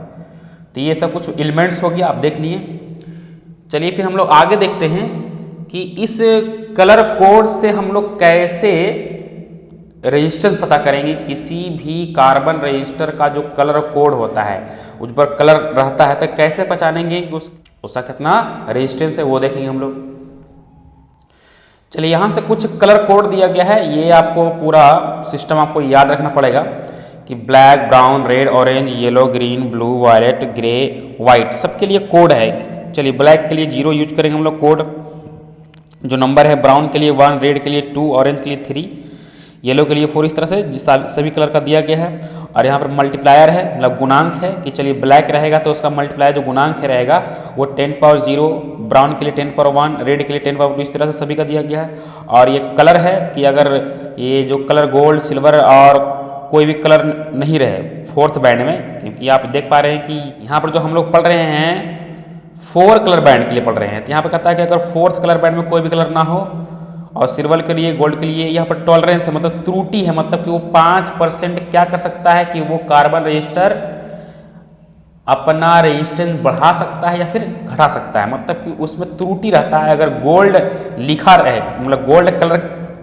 [SPEAKER 1] तो ये सब कुछ एलिमेंट्स हो गया, आप देख लिए। चलिए फिर हम लोग आगे देखते हैं कि इस कलर कोड से हम लोग कैसे रेजिस्टेंस पता करेंगे। किसी भी कार्बन रजिस्टर का जो कलर कोड होता है उस पर कलर रहता है, तो कैसे पहचानेंगे कि उसका कितना रेजिस्टेंस है, वो देखेंगे हम लोग। चलिए यहाँ से कुछ कलर कोड दिया गया है, ये आपको पूरा सिस्टम आपको याद रखना पड़ेगा कि black, brown, red, orange, yellow, green, blue, violet, grey, white, सबके लिए कोड है। चलिए ब्लैक के लिए 0 यूज करेंगे हम लोग कोड, जो नंबर है, ब्राउन के लिए 1, रेड के लिए 2, ऑरेंज के लिए 3, येलो के लिए 4, इस तरह से सभी कलर का दिया गया है। और यहाँ पर मल्टीप्लायर है, मतलब गुणांक है कि चलिए ब्लैक रहेगा तो उसका मल्टीप्लायर जो गुणांक है रहेगा वो 10⁻0, ब्राउन के लिए 10⁻1, रेड के लिए 10⁻2, इस तरह से सभी का दिया गया है। और ये कलर है कि अगर ये जो कलर गोल्ड, सिल्वर और कोई भी कलर नहीं रहे 4th बैंड में, क्योंकि आप देख पा रहे हैं कि यहाँ पर जो हम लोग पढ़ रहे हैं 4 कलर बैंड के लिए पढ़ रहे हैं, तो यहाँ पर कहता है कि अगर 4th कलर बैंड में कोई भी कलर ना हो, और सिल्वर के लिए, गोल्ड के लिए यहाँ पर टॉलरेंस है, मतलब त्रुटि है, मतलब कि वो 5% क्या कर सकता है कि वो कार्बन रजिस्टर अपना रेजिस्टेंस बढ़ा सकता है या फिर घटा सकता है, मतलब कि उसमें त्रुटि रहता है। अगर गोल्ड लिखा रहे, मतलब गोल्ड कलर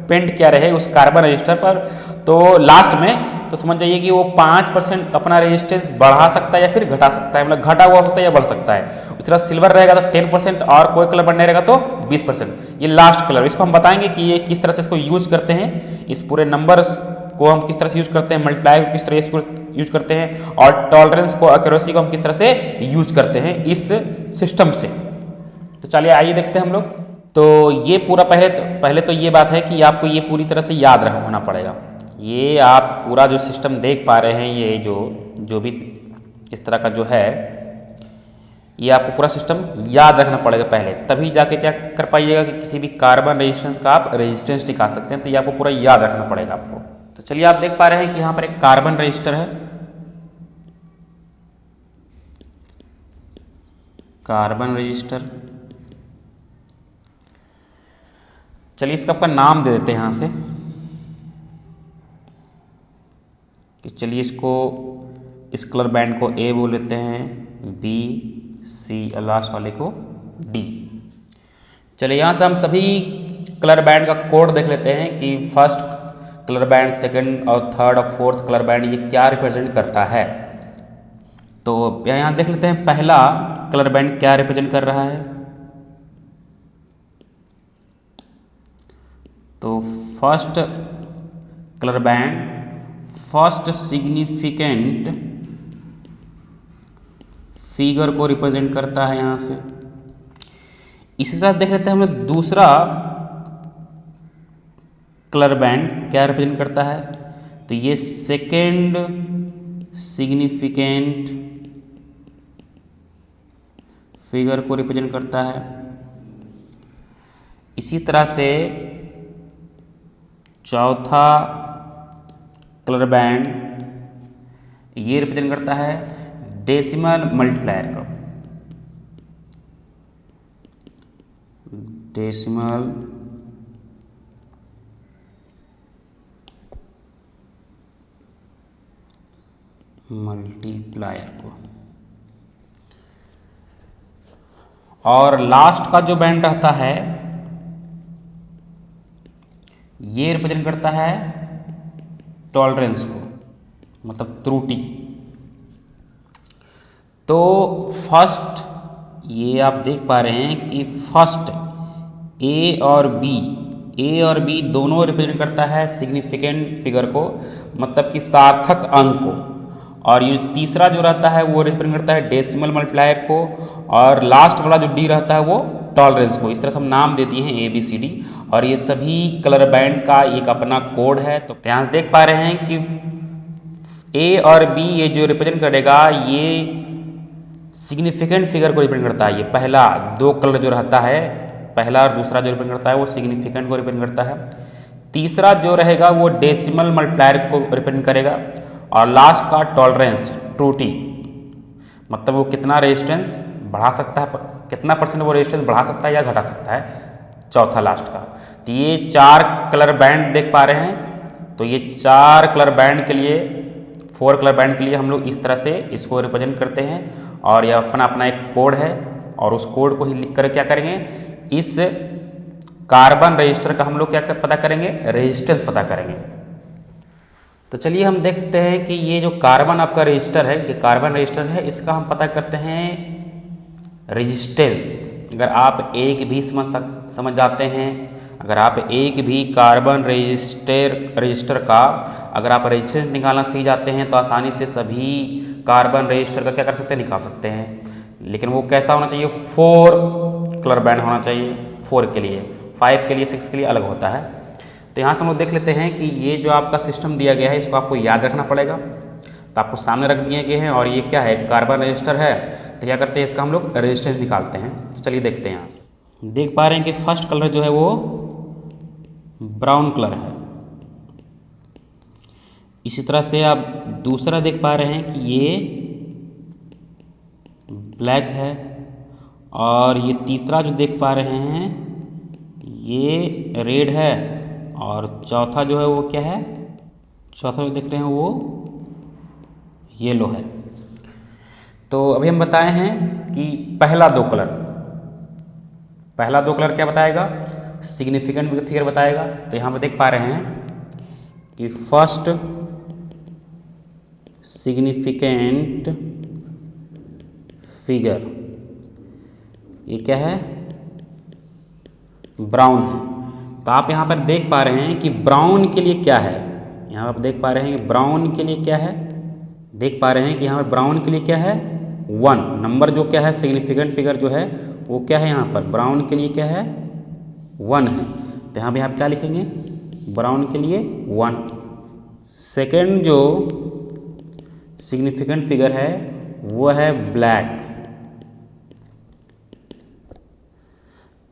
[SPEAKER 1] पेंट किया रहे उस कार्बन रजिस्टर पर, तो लास्ट में तो समझ जाइए कि वो 5% अपना रेजिस्टेंस बढ़ा सकता है या फिर घटा सकता है, मतलब घटा हुआ होता है या बढ़ सकता है। उस तरह सिल्वर रहेगा तो 10% और कोई कलर बढ़ने रहेगा तो 20%। ये लास्ट कलर, इसको हम बताएंगे कि ये किस तरह से इसको यूज करते हैं इस पूरे नंबर्स को हम किस तरह से यूज करते हैं, मल्टीप्लायर को किस तरह से यूज करते हैं, और टॉलरेंस को, एक्यूरेसी को हम किस तरह से यूज करते हैं इस सिस्टम से। तो चलिए आइए देखते हैं हम लोग। तो ये पूरा पहले तो ये बात है कि आपको ये पूरी तरह से याद होना पड़ेगा। ये आप पूरा जो सिस्टम देख पा रहे हैं, ये जो भी इस तरह का जो है, ये आपको पूरा सिस्टम याद रखना पड़ेगा पहले, तभी जाके क्या कर पाइएगा कि किसी भी कार्बन रेजिस्टेंस का आप रेजिस्टेंस निकाल सकते हैं। तो ये आपको पूरा याद रखना पड़ेगा आपको। तो चलिए आप देख पा रहे हैं कि यहाँ पर एक कार्बन रजिस्टर है, कार्बन रजिस्टर। चलिए इसका आपका नाम दे देते हैं यहाँ से कि चलिए इसको, इस कलर बैंड को ए बोल लेते हैं, बी, सी, लास्ट वाले को डी। चलिए यहाँ से हम सभी कलर बैंड का कोड देख लेते हैं कि फर्स्ट कलर बैंड, सेकंड और थर्ड और फोर्थ कलर बैंड ये क्या रिप्रेजेंट करता है। तो यहाँ देख लेते हैं पहला कलर बैंड क्या रिप्रेजेंट कर रहा है। तो first colour band first significant figure को रिप्रेजेंट करता है यहाँ से। इसी साथ देख लेते हैं हम लोग दूसरा कलर बैंड क्या रिप्रेजेंट करता है। तो ये सेकेंड सिग्निफिकेंट फिगर को रिप्रेजेंट करता है। इसी तरह से चौथा कलर बैंड ये रिप्रेजेंट करता है डेसिमल मल्टीप्लायर का, डेसिमल मल्टीप्लायर को। और लास्ट का जो बैंड रहता है ये रिप्रेजेंट करता है टॉलरेंस को, मतलब त्रुटि। तो फर्स्ट ये आप देख पा रहे हैं कि फर्स्ट ए और बी दोनों रिप्रेजेंट करता है सिग्निफिकेंट फिगर को, मतलब कि सार्थक अंक को। और ये तीसरा जो रहता है वो रिप्रेजेंट करता है डेसिमल मल्टीप्लायर को, और लास्ट वाला जो डी रहता है वो टॉलरेंस को। इस तरह से हम नाम दे दिए हैं ए बी सी डी, और ये सभी कलर बैंड का एक अपना कोड है। तो यहाँ से देख पा रहे हैं कि ए और बी ये जो रिप्रेजेंट करेगा ये सिग्निफिकेंट फिगर को रिप्रेजेंट करता है। ये पहला दो कलर जो रहता है, पहला और दूसरा जो रिप्रेजेंट करता है वो सिग्निफिकेंट को रिप्रेजेंट करता है। तीसरा जो रहेगा वो डेसिमल मल्टीप्लायर को रिप्रेजेंट करेगा, और लास्ट का टॉलरेंस त्रुटि, मतलब वो कितना रेजिस्टेंस बढ़ा सकता है, कितना परसेंट वो रेजिस्टेंस बढ़ा सकता है या घटा सकता है, चौथा लास्ट का। तो ये चार कलर बैंड देख पा रहे हैं। तो ये चार कलर बैंड के लिए, 4 कलर बैंड के लिए हम लोग इस तरह से इसको रिप्रेजेंट करते हैं, और यह अपना अपना एक कोड है, और उस कोड को ही लिख कर क्या करेंगे, इस कार्बन रजिस्टर का हम लोग क्या पता करेंगे, रेजिस्टेंस पता करेंगे। तो चलिए हम देखते हैं कि ये जो कार्बन आपका रजिस्टर है, कि कार्बन रजिस्टर है, इसका हम पता करते हैं रेजिस्टेंस। अगर आप एक भी समझ जाते हैं, अगर आप एक भी कार्बन रजिस्टर का अगर आप रेजिस्टेंस निकालना सीख जाते हैं तो आसानी से सभी कार्बन रजिस्टर का क्या कर सकते हैं, निकाल सकते हैं। लेकिन वो कैसा होना चाहिए, 4 कलर बैंड होना चाहिए 4 के लिए, 5 के लिए, 6 के लिए अलग होता है। तो यहाँ से हम लोग देख लेते हैं कि ये जो आपका सिस्टम दिया गया है इसको आपको याद रखना पड़ेगा। तो आपको सामने रख दिए गए हैं, और ये क्या है, कार्बन रजिस्टर है। तो क्या करते हैं, इसका हम लोग रेजिस्टेंस निकालते हैं। तो चलिए देखते हैं। यहाँ से देख पा रहे हैं कि फर्स्ट कलर जो है वो ब्राउन कलर है। इसी तरह से आप दूसरा देख पा रहे हैं कि ये ब्लैक है, और ये तीसरा जो देख पा रहे हैं ये रेड है, और चौथा जो है वो क्या है, चौथा जो देख रहे हैं वो येलो है। तो अभी हम बताए हैं कि पहला दो कलर क्या बताएगा, सिग्निफिकेंट फिगर बताएगा। तो यहाँ पे देख पा रहे हैं कि फर्स्ट सिग्निफिकेंट फिगर ये क्या है, ब्राउन है। तो आप यहाँ पर देख पा रहे हैं कि ब्राउन के लिए क्या है, यहाँ आप देख पा रहे हैं कि ब्राउन के लिए क्या है, देख पा रहे हैं कि यहाँ पर ब्राउन के लिए क्या है 1 नंबर, जो क्या है सिग्निफिकेंट फिगर जो है वो क्या है यहाँ पर ब्राउन के लिए क्या है 1 है। तो यहाँ पे आप क्या लिखेंगे ब्राउन के लिए 1। सेकेंड जो सिग्निफिकेंट फिगर है वो है ब्लैक।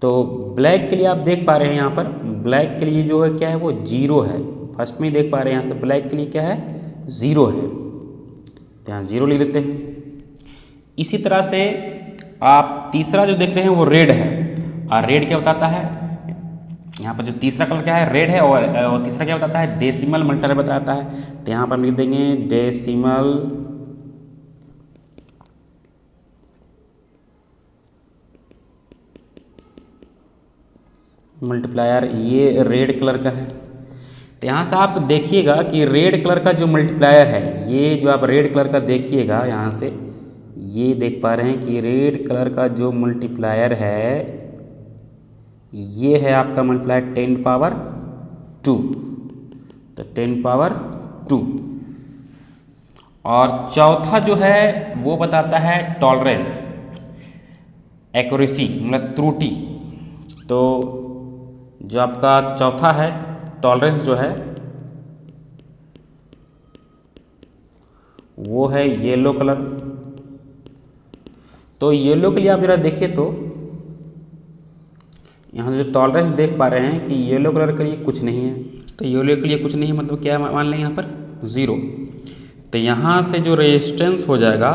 [SPEAKER 1] तो ब्लैक के लिए आप देख पा रहे हैं यहाँ पर ब्लैक के लिए जो है क्या है वो 0 है। फर्स्ट में ही देख पा रहे हैं यहाँ से ब्लैक के लिए क्या है 0 है, तो यहाँ 0 लिख देते हैं। इसी तरह से आप तीसरा जो देख रहे हैं वो रेड है, और रेड क्या बताता है, यहाँ पर जो तीसरा कलर क्या है रेड है, और तीसरा क्या बताता है डेसिमल मल्टीप्लायर बताता है। तो यहाँ पर लिख देंगे डेसिमल मल्टीप्लायर, ये रेड कलर का है। तो यहाँ से आप देखिएगा कि रेड कलर का जो मल्टीप्लायर है, ये जो आप रेड कलर का देखिएगा यहाँ से ये देख पा रहे हैं कि रेड कलर का जो मल्टीप्लायर है ये है आपका मल्टीप्लायर 10 पावर 2, तो 10 पावर 2। और चौथा जो है वो बताता है टॉलरेंस, एक्यूरेसी मतलब त्रुटि। तो जो आपका चौथा है टॉलरेंस जो है वो है येलो कलर। तो येलो के लिए आप जरा देखिए तो यहाँ से जो टॉलरेंस देख पा रहे हैं कि येलो कलर के लिए कुछ नहीं है, तो येलो के लिए कुछ नहीं है मतलब क्या मान लेंगे यहाँ पर 0। तो यहाँ से जो रेजिस्टेंस हो जाएगा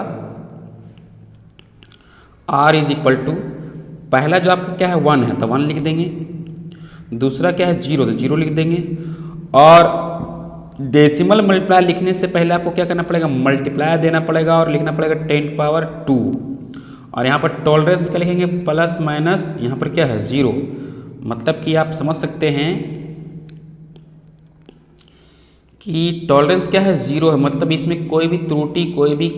[SPEAKER 1] R इज इक्वल टू, पहला जो आपका क्या है 1 है तो 1 लिख देंगे, दूसरा क्या है 0 तो 0 लिख देंगे। और डेसिमल मल्टीप्लायर लिखने से पहले आपको क्या करना पड़ेगा मल्टीप्लायर देना पड़ेगा और लिखना पड़ेगा 10 पावर 2। और यहाँ पर टॉलरेंस में क्या लिखेंगे प्लस माइनस, यहाँ पर क्या है 0, मतलब कि आप समझ सकते हैं कि टॉलरेंस क्या है 0 है, मतलब इसमें कोई भी त्रुटि कोई भी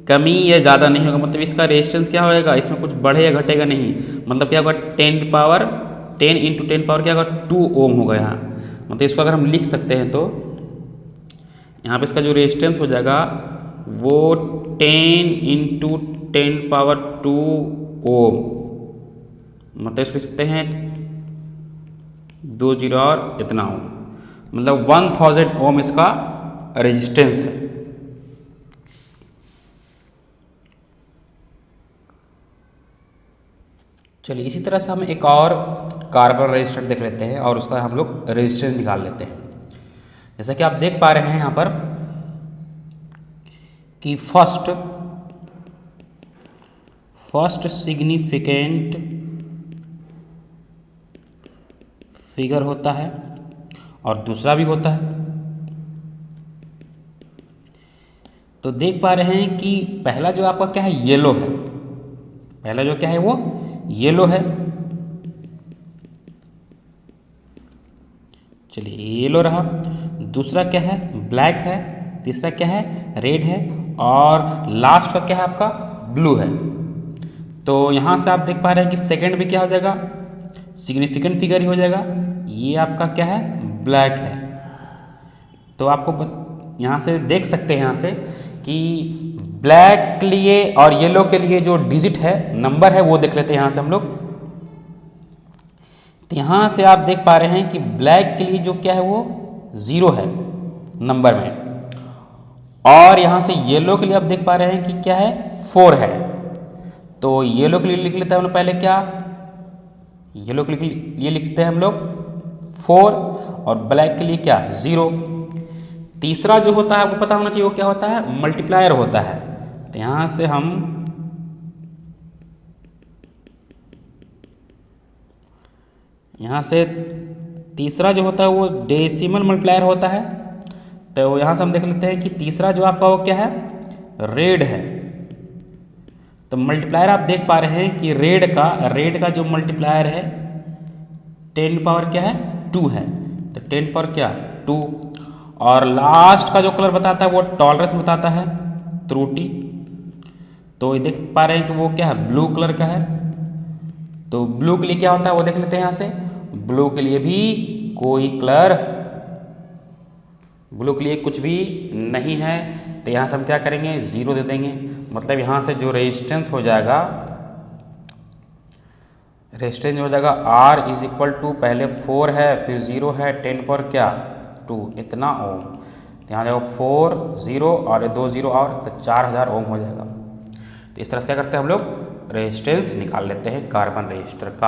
[SPEAKER 1] कमी या ज़्यादा नहीं होगा, मतलब इसका रेजिस्टेंस क्या होएगा इसमें कुछ बढ़े या घटेगा नहीं, मतलब क्या होगा 10 इंटू 10 पावर क्या होगा 2 ओम होगा यहाँ। मतलब इसको अगर हम लिख सकते हैं तो यहाँ पे इसका जो रेजिस्टेंस हो जाएगा वो 10 इंटू 10 पावर 2 ओम, मतलब इसको लिख सकते हैं 2 0 और इतना ओम, मतलब 1000 ओम इसका रेजिस्टेंस है। चलिए इसी तरह से हम एक और कार्बन रेजिस्टेंस देख लेते हैं और उसका हम लोग रेजिस्टेंस निकाल लेते हैं। जैसा कि आप देख पा रहे हैं यहाँ पर कि फर्स्ट सिग्निफिकेंट फिगर होता है और दूसरा भी होता है। तो देख पा रहे हैं कि पहला जो आपका क्या है येलो है, पहला जो क्या है वो येलो है, चलिए येलो रहा। दूसरा क्या है ब्लैक है, तीसरा क्या है रेड है, और लास्ट का क्या है आपका ब्लू है। तो यहाँ से आप देख पा रहे हैं कि सेकंड भी क्या हो जाएगा सिग्निफिकेंट फिगर ही हो जाएगा, ये आपका क्या है ब्लैक है। तो आपको यहाँ से देख सकते हैं यहाँ से कि ब्लैक के लिए और येलो के लिए जो डिजिट है नंबर है वो देख लेते हैं यहाँ से हम लोग। तो यहाँ से आप देख पा रहे हैं कि ब्लैक के लिए जो क्या है वो 0 है नंबर में, और यहाँ से येलो के लिए आप देख पा रहे हैं कि क्या है 4 है। तो येलो के लिए लिख लेते हैं हम लोग पहले क्या, येलो के लिए लिखते हैं हम लोग 4 और ब्लैक के लिए क्या 0। तीसरा जो होता है आपको पता होना चाहिए वो क्या होता है मल्टीप्लायर होता है। तो यहाँ से हम यहाँ से तीसरा जो होता है वो डेसिमल मल्टीप्लायर होता है। तो यहाँ से हम देख लेते हैं कि तीसरा जो आपका वो क्या है रेड है। तो मल्टीप्लायर आप देख पा रहे हैं कि रेड का जो मल्टीप्लायर है 10 पावर क्या है 2 है, तो 10 पावर क्या 2। और लास्ट का जो कलर बताता है वो टॉलरेंस बताता है त्रुटि। तो ये देख पा रहे हैं कि वो क्या है ब्लू कलर का है। तो ब्लू के लिए क्या होता है वो देख लेते हैं यहाँ से, ब्लू के लिए भी कोई कलर ब्लू के लिए कुछ भी नहीं है, तो यहाँ से हम क्या करेंगे, 0 दे देंगे। मतलब यहाँ से जो रेजिस्टेंस हो जाएगा, रेजिस्टेंस हो जाएगा R इज इक्वल टू, पहले 4 है फिर 0 है, 10 पर क्या 2, इतना ओम। तो यहाँ जाएगा 4 0 और 2 0 और, तो 4000 ओम हो जाएगा। तो इस तरह से क्या करते हैं हम लोग, रेजिस्टेंस निकाल लेते हैं कार्बन रजिस्टर का।